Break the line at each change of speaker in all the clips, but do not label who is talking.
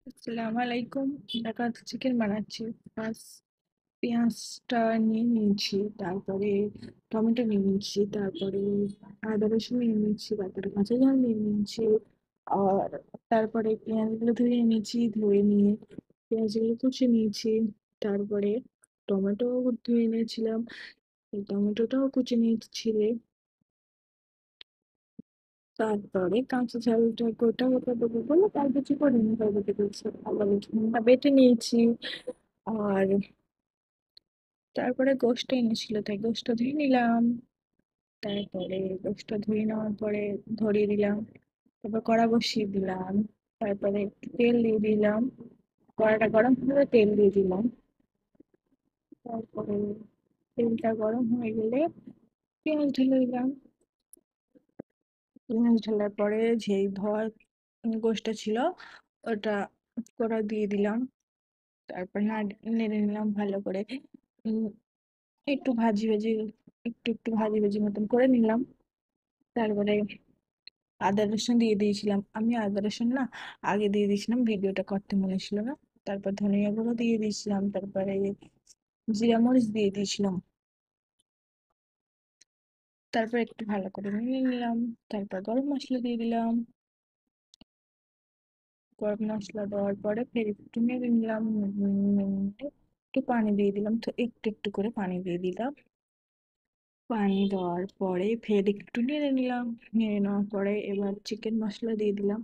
আসসালামু আলাইকুম। দেখো চিকেন বানাচ্ছি। ফার্স্ট পেঁয়াজটা নিয়ে নিয়েছি, তারপরে টমেটো নিয়ে নিয়েছি, তারপরে আদা রসুন নিয়ে নিয়েছি, তারপরে কাঁচা ঝাল নিয়ে নিয়েছি। আর তারপরে পেঁয়াজগুলো ধুয়ে নিয়েছি, ধুয়ে নিয়ে পেঁয়াজগুলো কুচি নিয়েছি। তারপরে টমেটো ধুয়ে নিয়েছিলাম, এই টমেটোটাও কুচি নিয়েছি। তারপরে কাঁচা ঝালটা গোটা গোটা দেবো বলে তার কিছু করিনি, তার বেটে দিয়েছি, আদা রসুনটা বেটে নিয়েছি। আর তারপরে গোশত এনেছিল, তাই গোশত ধুয়ে নিলাম। তারপরে গোশত ধুয়ে নেওয়ার পরে ধরিয়ে দিলাম। তারপর কড়া বসিয়ে দিলাম। তারপরে একটু তেল দিয়ে দিলাম। কড়াটা গরম হলে তেল দিয়ে দিলাম। তারপরে তেলটা গরম হয়ে গেলে পেঁয়াজ ঢেলে দিলাম। পেঁয়াজ ঢালার পরে যেই ধোয়া গোশতটা ছিল ওটা কড়া দিয়ে দিলাম। তারপর নেড়ে নিলাম ভালো করে। উম, একটু ভাজি ভাজি একটু একটু ভাজি ভাজি মতন করে নিলাম। তারপরে আদা রসুন দিয়ে দিয়েছিলাম, আমি আদা রসুন না আগে দিয়ে দিয়েছিলাম, ভিডিওটা করতে মনে ছিল না। তারপর ধনিয়া গুঁড়ো দিয়ে দিয়েছিলাম, তারপরে জিরা মরিচ দিয়ে দিয়েছিলাম। তারপর একটু ভালো করে নিয়ে নিলাম। তারপর গরম মশলা দিয়ে দিলাম। গরম মশলা দেওয়ার পরে ফের একটু নেড়ে নিলাম। একটু পানি দিয়ে দিলাম, তো একটু একটু করে পানি দিয়ে দিলাম। পানি দেওয়ার পরে ফের একটু নেড়ে নিলাম। নেড়ে নেওয়ার পরে এবার চিকেন মশলা দিয়ে দিলাম।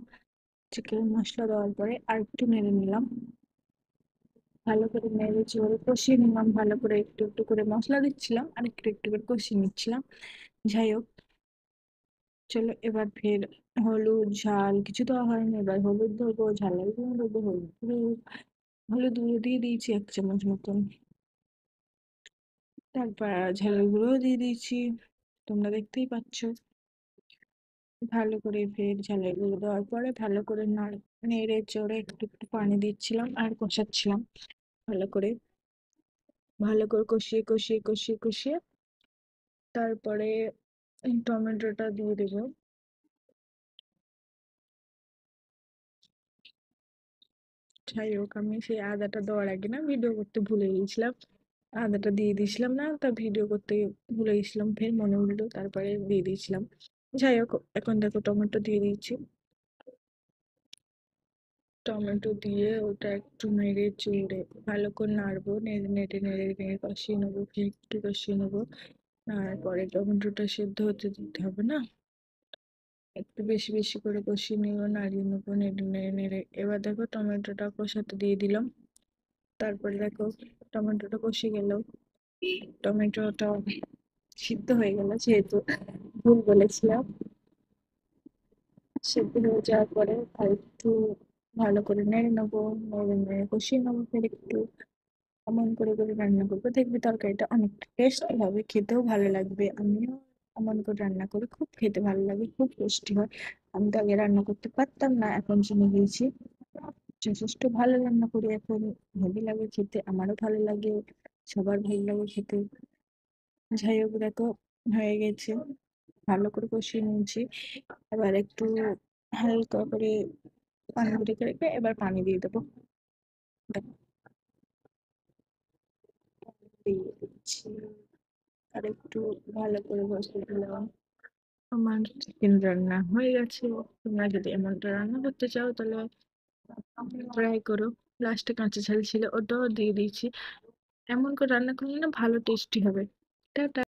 চিকেন মশলা দেওয়ার পরে আর একটু নেড়ে নিলাম। ভালো করে নেড়ে চেড়ে কষিয়ে নিলাম। ভালো করে একটু একটু করে মশলা দিচ্ছিলাম আর একটু একটু করে কষিয়ে নিচ্ছিলাম। যাই হোক, চলো এবার ফের হলুদ ঝাল কিছু দেওয়া হয়নি, এবার হলুদ দেবো, ঝালের গুঁড়ো দেবো, হলুদ গুঁড়ো দিয়ে দিয়েছি 1 চামচ মতন। তারপর ঝালের গুঁড়ো দিয়ে দিয়েছি, তোমরা দেখতেই পাচ্ছ। ভালো করে ফের ঝালের গুঁড়ো দেওয়ার পরে ভালো করে নেড়ে চড়ে একটু একটু পানি দিচ্ছিলাম আর কষাচ্ছিলাম ভালো করে। ভালো করে কষিয়ে কষিয়ে কষিয়ে কষিয়ে তারপরে এই টমেটোটা দিয়ে দেবো। যাই হোক, আমি সেই আদাটা দেওয়ার আগে না ভিডিও করতে ভুলে গেছিলাম, আদাটা দিয়ে দিয়েছিলাম না, তা ভিডিও করতে ভুলে গেছিলাম, ফের মনে উঠলো তারপরে দিয়ে দিয়েছিলাম। যাই হোক, এখন দেখো টমেটো দিয়ে দিয়েছি। টমেটো দিয়ে ওটা একটু নেড়ে চেড়ে ভালো করে নাড়বো, নেড়ে নেড়ে নেড়ে নেড়ে কষিয়ে নেবো, ফের একটু কষিয়ে নেবো। তারপরে টমেটোটা সেদ্ধ হতে দিতে হবে না, একটু বেশি বেশি করে কষিয়ে নেবো, নাড়িয়ে নেবো, নেড়ে নেড়ে নেড়ে। এবার দেখো টমেটোটা কষাতে দিয়ে দিলাম। তারপরে দেখো টমেটোটা কষে গেল, টমেটোটা সিদ্ধ হয়ে গেল যেহেতু, ভুল বলেছিলাম। সিদ্ধ হয়ে যাওয়ার পরে আর একটু ভালো করে নেড়ে নেবো, নেড়ে নেড়ে কষিয়ে নেবো ফের একটু। এমন করে করে রান্না করবো, দেখবি তরকারিটা অনেকটা টেস্টি হবে, খেতেও ভালো লাগবে। আমিও এমন করে রান্না করি, খুব খেতে ভালো লাগে, খুব টেস্টি হয়। আমি তো আগে রান্না করতে পারতাম না, এখন জেনে গিয়েছি, যথেষ্ট ভালো রান্না করি এখন। হেভি লাগে খেতে, আমারও ভালো লাগে, সবার ভালো লাগে খেতে। যাই হোক দেখো, হয়ে গেছে, ভালো করে কষিয়ে নিয়েছি। এবার একটু হালকা করে পানি রেখে রেখে এবার পানি দিয়ে দেবো। দেখো, দিয়ে দিচ্ছি আর একটু ভালো করে বসিয়ে দিলাম। আমার চিকেন রান্না হয়ে গেছে। তোমরা যদি এমনটা রান্না করতে চাও তাহলে ট্রাই করো। লাস্টে কাঁচা ঝাল ছিল, ওটাও দিয়ে দিয়েছি। এমন করে রান্না করলে না ভালো টেস্টি হবে। টাটা।